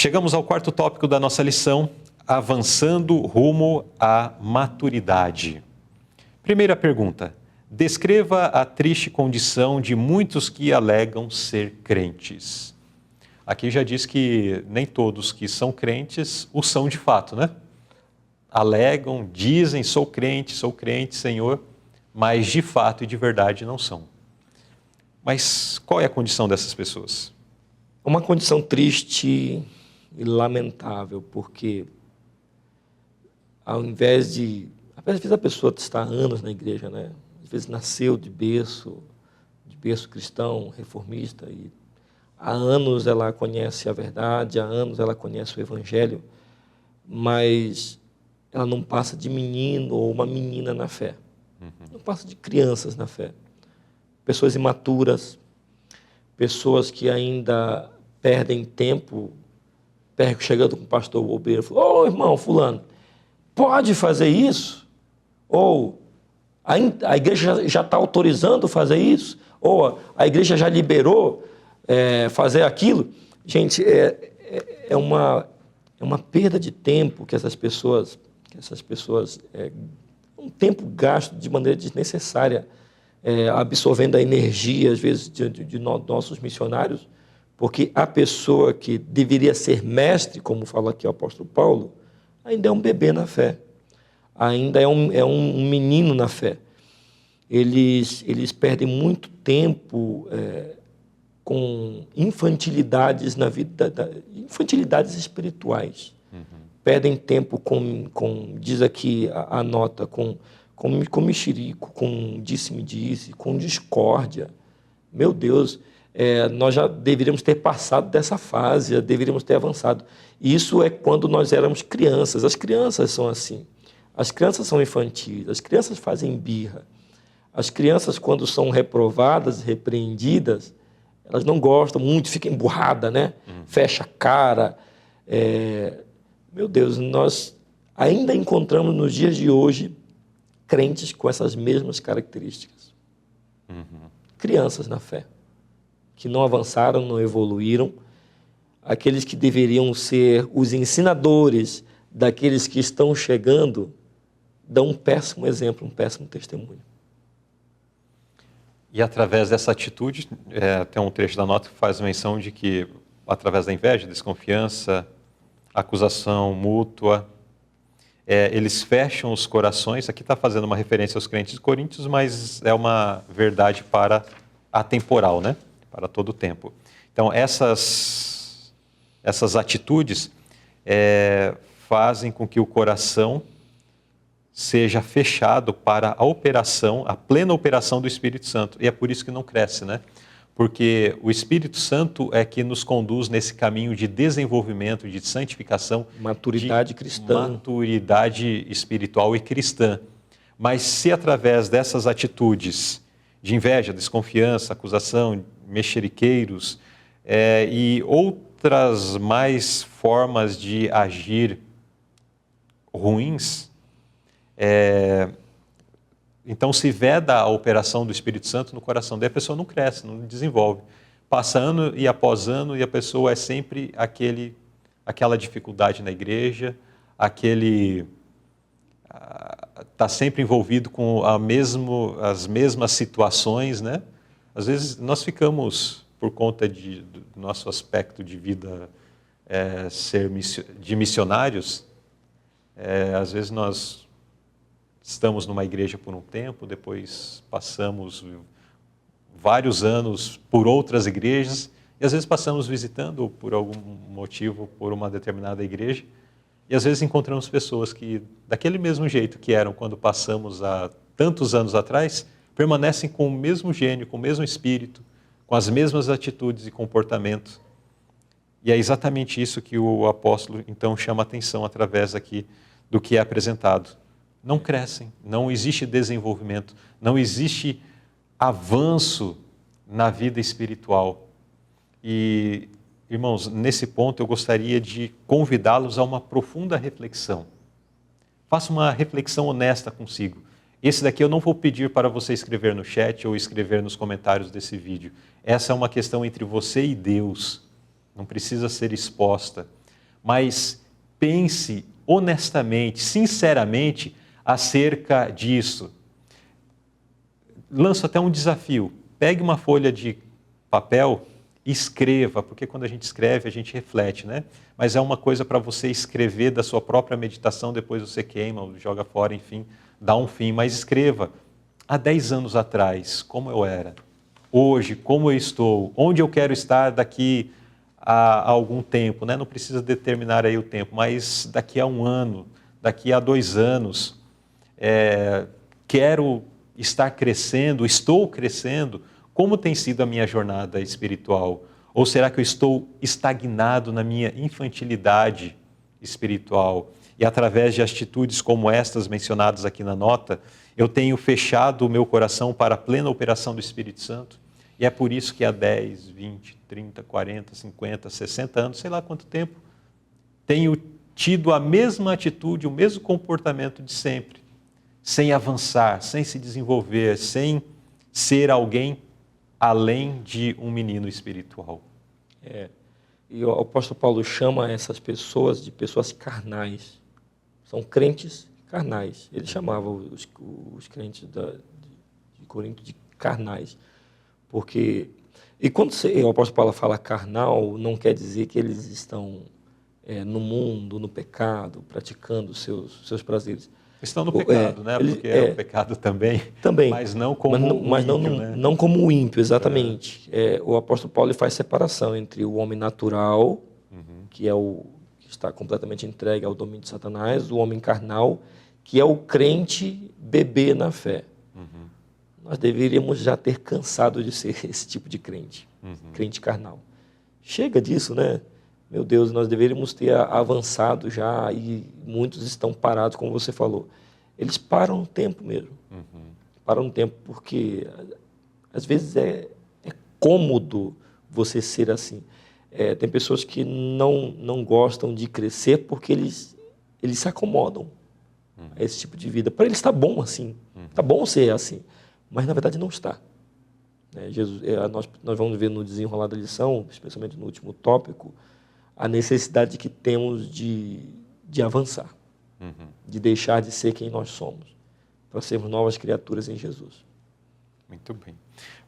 Chegamos ao quarto tópico da nossa lição, avançando rumo à maturidade. Primeira pergunta: descreva a triste condição de muitos que alegam ser crentes. Aqui já diz que nem todos que são crentes o são de fato, né? Alegam, dizem, sou crente, Senhor, mas de fato e de verdade não são. Mas qual é a condição dessas pessoas? Uma condição triste e lamentável, porque às vezes a pessoa está há anos na igreja, né? Às vezes nasceu de berço cristão, reformista, e há anos ela conhece a verdade, há anos ela conhece o evangelho, mas ela não passa de menino ou uma menina na fé. Não passa de crianças na fé. Pessoas imaturas, pessoas que ainda perdem tempo, chegando com o pastor bobeiro, falou: ô irmão fulano, pode fazer isso? Ou a igreja já está autorizando fazer isso? Ou a igreja já liberou fazer aquilo? Gente, é uma perda de tempo que essas pessoas um tempo gasto de maneira desnecessária, absorvendo a energia, às vezes, de nossos missionários, porque a pessoa que deveria ser mestre, como fala aqui o apóstolo Paulo, ainda é um bebê na fé, ainda é um menino na fé. Eles perdem muito tempo com infantilidades na vida, infantilidades espirituais. Perdem tempo diz aqui a nota, com mexerico, com disse-me-disse, com discórdia. Meu Deus, nós já deveríamos ter passado dessa fase, já deveríamos ter avançado. Isso é quando nós éramos crianças. As crianças são assim. As crianças são infantis, as crianças fazem birra. As crianças, quando são reprovadas, repreendidas, elas não gostam muito, ficam emburradas, né? Fecha a cara. Meu Deus, nós ainda encontramos nos dias de hoje crentes com essas mesmas características. Crianças na fé, que não avançaram, não evoluíram. Aqueles que deveriam ser os ensinadores daqueles que estão chegando, dão um péssimo exemplo, um péssimo testemunho. E através dessa atitude, tem um trecho da nota que faz menção de que, através da inveja, desconfiança, acusação mútua, eles fecham os corações. Aqui está fazendo uma referência aos crentes de Coríntios, mas é uma verdade para atemporal, né? Para todo o tempo. Então, essas atitudes fazem com que o coração seja fechado para a plena operação do Espírito Santo. E é por isso que não cresce, né? Porque o Espírito Santo é que nos conduz nesse caminho de desenvolvimento, de santificação, maturidade cristã, maturidade espiritual e cristã. Mas se através dessas atitudes de inveja, desconfiança, acusação, mexeriqueiros e outras mais formas de agir ruins, então se veda a operação do Espírito Santo no coração, daí a pessoa não cresce, não desenvolve. Passa ano e após ano e a pessoa é sempre aquela dificuldade na igreja, está sempre envolvido com as mesmas situações, né? Às vezes nós ficamos, por conta do nosso aspecto de vida de missionários, às vezes nós estamos numa igreja por um tempo, depois passamos vários anos por outras igrejas, e às vezes passamos visitando por algum motivo por uma determinada igreja, e às vezes encontramos pessoas que, daquele mesmo jeito que eram quando passamos há tantos anos atrás, permanecem com o mesmo gênio, com o mesmo espírito, com as mesmas atitudes e comportamento. E é exatamente isso que o apóstolo então chama a atenção através aqui do que é apresentado. Não crescem, não existe desenvolvimento, não existe avanço na vida espiritual. E, irmãos, nesse ponto eu gostaria de convidá-los a uma profunda reflexão. Faça uma reflexão honesta consigo. Esse daqui eu não vou pedir para você escrever no chat ou escrever nos comentários desse vídeo. Essa é uma questão entre você e Deus, não precisa ser exposta. mas pense honestamente, sinceramente, acerca disso. Lanço até um desafio. Pegue uma folha de papel e escreva, porque quando a gente escreve, a gente reflete, né? Mas é uma coisa para você escrever da sua própria meditação, depois você queima, joga fora, enfim, dá um fim. Mas escreva, há 10 anos atrás, como eu era. Hoje, como eu estou. Onde eu quero estar daqui a algum tempo, né? Não precisa determinar aí o tempo, mas daqui a 1 ano, daqui a 2 anos, quero estar crescendo, estou crescendo. Como tem sido a minha jornada espiritual? Ou será que eu estou estagnado na minha infantilidade espiritual? E através de atitudes como estas mencionadas aqui na nota, eu tenho fechado o meu coração para a plena operação do Espírito Santo. E é por isso que há 10, 20, 30, 40, 50, 60 anos, sei lá quanto tempo, tenho tido a mesma atitude, o mesmo comportamento de sempre, sem avançar, sem se desenvolver, sem ser alguém além de um menino espiritual. E o apóstolo Paulo chama essas pessoas de pessoas carnais. São crentes carnais. Ele chamava os crentes de Corinto de carnais. Porque, e quando o apóstolo Paulo fala carnal, não quer dizer que eles estão no mundo, no pecado, praticando seus prazeres. Estão no pecado, né? Porque é o pecado também, mas não como o ímpio, né? Não como o ímpio, exatamente. O apóstolo Paulo faz separação entre o homem natural, que é que está completamente entregue ao domínio de Satanás, o homem carnal, que é o crente bebê na fé. Nós deveríamos já ter cansado de ser esse tipo de crente, crente carnal. Chega disso, né? Meu Deus, nós deveríamos ter avançado já e muitos estão parados, como você falou. Eles param no tempo mesmo. Param no tempo porque, às vezes, é cômodo você ser assim. Tem pessoas que não gostam de crescer porque eles se acomodam a esse tipo de vida. Para eles está bom assim, está bom ser assim, mas, na verdade, não está. Nós vamos ver no desenrolar da lição, especialmente no último tópico, a necessidade que temos de avançar, de deixar de ser quem nós somos, para sermos novas criaturas em Jesus. Muito bem.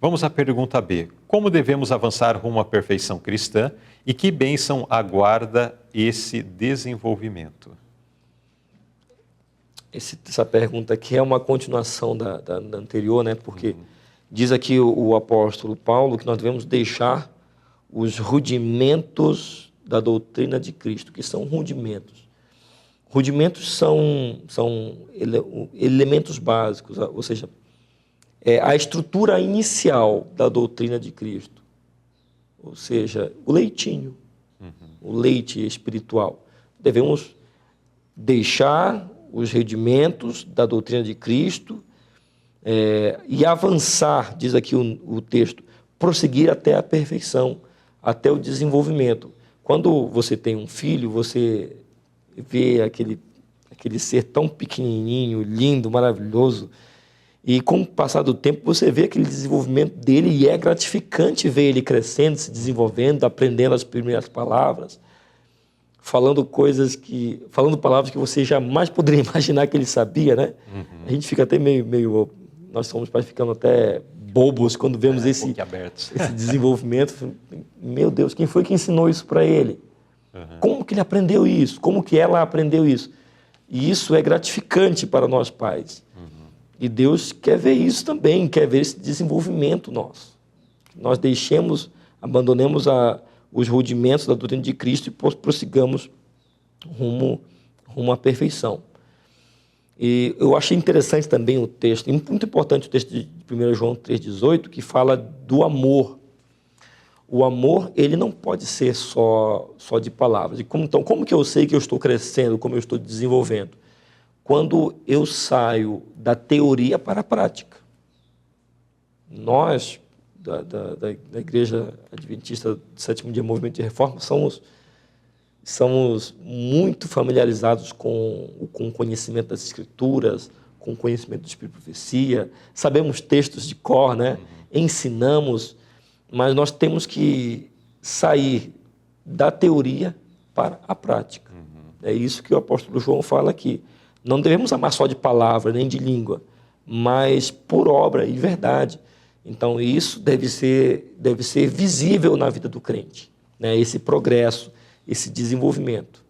Vamos à pergunta B. Como devemos avançar rumo à perfeição cristã e que bênção aguarda esse desenvolvimento? Essa pergunta aqui é uma continuação da anterior, né? Porque diz aqui o apóstolo Paulo que nós devemos deixar os rudimentos da doutrina de Cristo, que são rudimentos. Rudimentos são elementos básicos, ou seja, a estrutura inicial da doutrina de Cristo, ou seja, o leitinho, o leite espiritual. Devemos deixar os rudimentos da doutrina de Cristo e avançar, diz aqui o texto, prosseguir até a perfeição, até o desenvolvimento. Quando você tem um filho, você vê aquele ser tão pequenininho, lindo, maravilhoso, e com o passar do tempo você vê aquele desenvolvimento dele e é gratificante ver ele crescendo, se desenvolvendo, aprendendo as primeiras palavras, falando palavras que você jamais poderia imaginar que ele sabia, né? A gente fica até meio nós somos pais ficando até bobos quando vemos esse desenvolvimento. Meu Deus, quem foi que ensinou isso para ele? Como que ele aprendeu isso? Como que ela aprendeu isso? E isso é gratificante para nós pais. E Deus quer ver isso também, quer ver esse desenvolvimento nosso. Nós abandonemos os rudimentos da doutrina de Cristo e prossigamos rumo à perfeição. E eu achei interessante também o texto, muito importante o texto de 1 João 3,18, que fala do amor. O amor, ele não pode ser só de palavras. Então, como que eu sei que eu estou crescendo, como eu estou desenvolvendo? Quando eu saio da teoria para a prática. Nós, da Igreja Adventista do Sétimo Dia Movimento de Reforma, somos muito familiarizados com o conhecimento das Escrituras, com o conhecimento do Espírito de Profecia, sabemos textos de cor, né? Ensinamos, mas nós temos que sair da teoria para a prática. É isso que o apóstolo João fala aqui. Não devemos amar só de palavra, nem de língua, mas por obra e verdade. Então, isso deve ser visível na vida do crente, né? Esse progresso, esse desenvolvimento.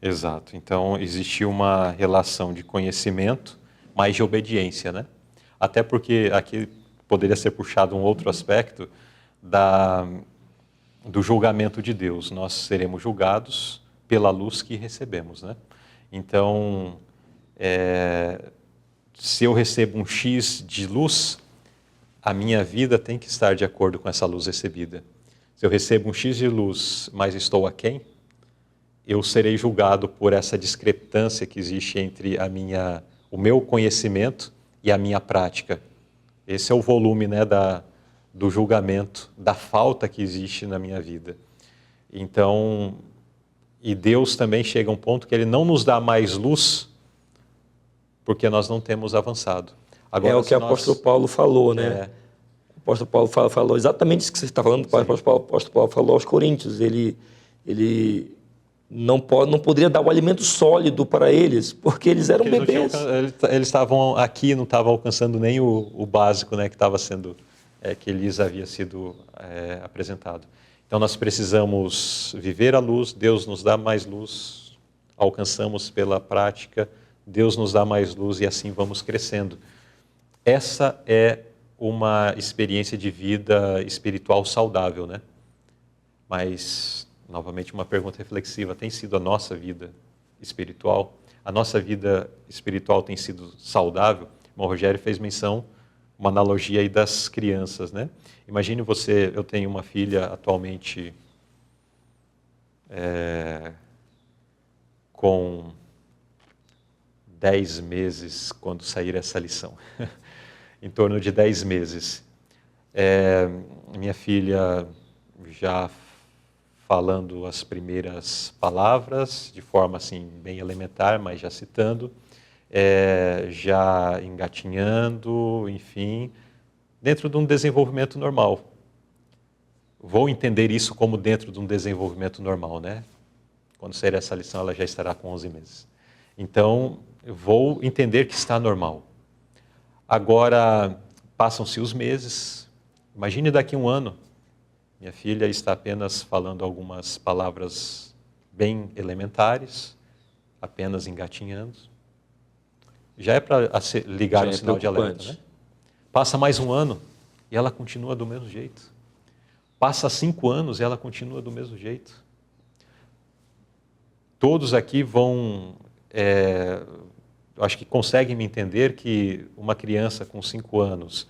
Exato. Então, existe uma relação de conhecimento, mas de obediência, né? Até porque aqui poderia ser puxado um outro aspecto do julgamento de Deus. Nós seremos julgados pela luz que recebemos, né? Então, se eu recebo um X de luz, a minha vida tem que estar de acordo com essa luz recebida. Se eu recebo um X de luz, mas estou aquém, eu serei julgado por essa discrepância que existe entre o meu conhecimento e a minha prática. Esse é o volume, né, do julgamento, da falta que existe na minha vida. Então, e Deus também chega a um ponto que Ele não nos dá mais luz porque nós não temos avançado. Agora, é o que o apóstolo Paulo falou, né? O apóstolo Paulo falou exatamente isso que você está falando. O apóstolo Paulo falou aos Coríntios. Ele não poderia dar o alimento sólido para eles, porque eles eram bebês. Eles estavam aqui, não estavam alcançando nem o básico, né, que estava sendo, que lhes havia sido apresentado. Então nós precisamos viver a luz, Deus nos dá mais luz, alcançamos pela prática, Deus nos dá mais luz e assim vamos crescendo. Essa é uma experiência de vida espiritual saudável, né? Mas, novamente, uma pergunta reflexiva: tem sido a nossa vida espiritual? A nossa vida espiritual tem sido saudável? O irmão Rogério fez menção, uma analogia aí das crianças, né? Imagine você, eu tenho uma filha atualmente com 10 meses, quando sair essa lição, em torno de 10 meses. Minha filha já falando as primeiras palavras, de forma assim bem elementar, mas já citando, já engatinhando, enfim, dentro de um desenvolvimento normal. Vou entender isso como dentro de um desenvolvimento normal, né? Quando sair essa lição, ela já estará com 11 meses. Então, eu vou entender que está normal. Agora, passam-se os meses, imagine daqui a um ano, minha filha está apenas falando algumas palavras bem elementares, apenas engatinhando. Já é para ligar um sinal de alerta, né? Passa mais um ano e ela continua do mesmo jeito. Passa 5 anos e ela continua do mesmo jeito. Todos aqui vão, acho que conseguem me entender que uma criança com 5 anos,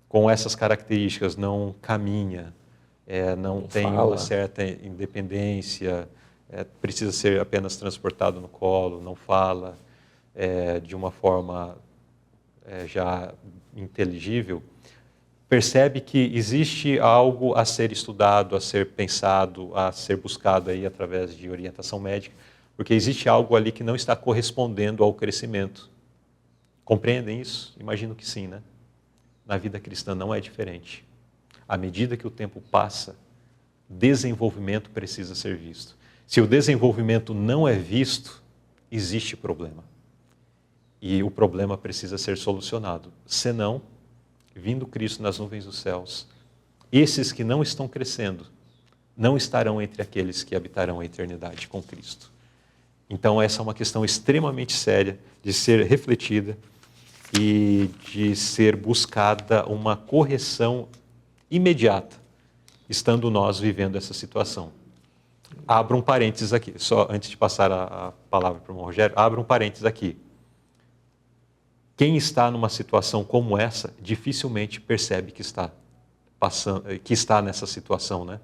com essas características, não caminha, não tem uma certa independência, precisa ser apenas transportado no colo, não fala de uma forma já inteligível, percebe que existe algo a ser estudado, a ser pensado, a ser buscado aí através de orientação médica, porque existe algo ali que não está correspondendo ao crescimento. Compreendem isso? Imagino que sim, né? Na vida cristã não é diferente. À medida que o tempo passa, desenvolvimento precisa ser visto. Se o desenvolvimento não é visto, existe problema. E o problema precisa ser solucionado. Senão, vindo Cristo nas nuvens dos céus, esses que não estão crescendo, não estarão entre aqueles que habitarão a eternidade com Cristo. Então, essa é uma questão extremamente séria de ser refletida e de ser buscada uma correção imediata, estando nós vivendo essa situação. Abra um parênteses aqui, só antes de passar a palavra para o irmão Rogério, abra um parênteses aqui. Quem está numa situação como essa, dificilmente percebe que está nessa situação, né?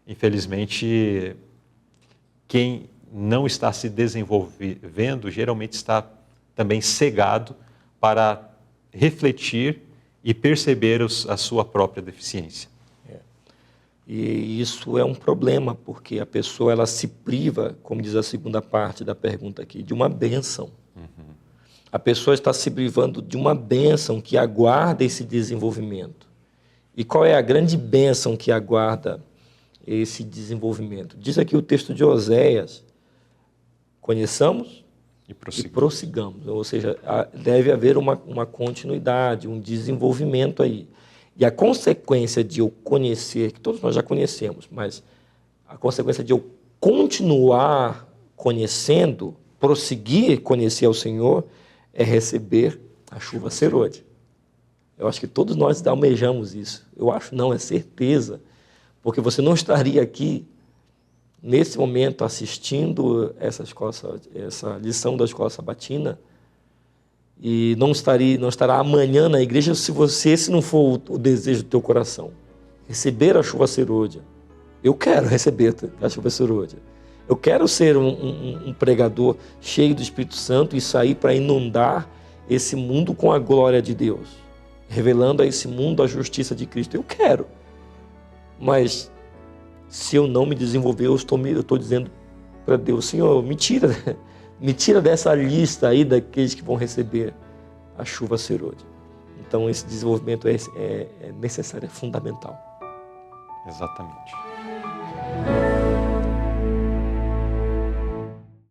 Infelizmente, quem não está se desenvolvendo, geralmente está também cegado para refletir e perceber a sua própria deficiência. E isso é um problema, porque a pessoa ela se priva, como diz a segunda parte da pergunta aqui, de uma bênção. A pessoa está se privando de uma bênção que aguarda esse desenvolvimento. E qual é a grande bênção que aguarda esse desenvolvimento. Diz aqui o texto de Oséias: conheçamos E e prossigamos. Ou seja, deve haver uma continuidade, um desenvolvimento aí. E a consequência de eu conhecer, que todos nós já conhecemos, mas a consequência de eu continuar conhecendo, prosseguir conhecer ao Senhor, é receber a chuva serôdia. Eu acho que todos nós almejamos isso. Eu acho não, é certeza. Porque você não estaria aqui, nesse momento, assistindo essa lição da escola sabatina, e não estará amanhã na igreja se esse não for o desejo do teu coração. Receber a chuva serôdia. Eu quero receber a chuva serôdia. Eu quero ser um pregador cheio do Espírito Santo e sair para inundar esse mundo com a glória de Deus, revelando a esse mundo a justiça de Cristo. Eu quero. Mas se eu não me desenvolver, eu estou dizendo para Deus: Senhor, me tira dessa lista aí daqueles que vão receber a chuva serôdia. Então esse desenvolvimento é necessário, é fundamental. Exatamente.